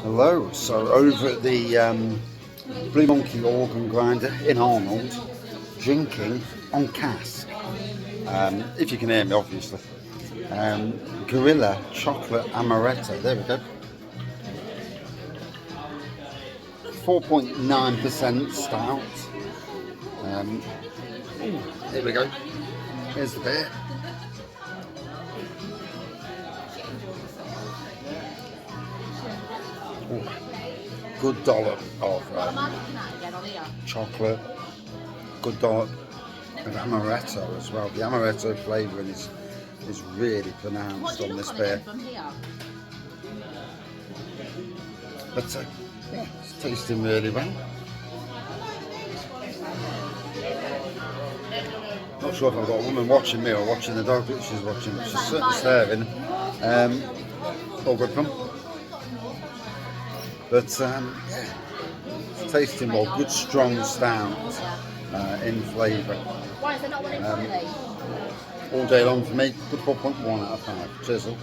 Hello, so over at the Blue Monkey organ grinder in Arnold, drinking on cask, if you can hear me obviously, Guerilla chocolate amaretto, there we go, 4.9% stout, here we go, here's the beer. Ooh, good dollop of chocolate, good dollop of amaretto as well. The amaretto flavouring is really pronounced on this beer. But yeah, it's tasting really well. Not sure if I've got a woman watching me or watching the dog, which she's watching, but she's certainly staring. All good fun. But yeah, it's tasting well, good strong stout in flavour. All day long for me, good 4.1 out of 5. Cheers all.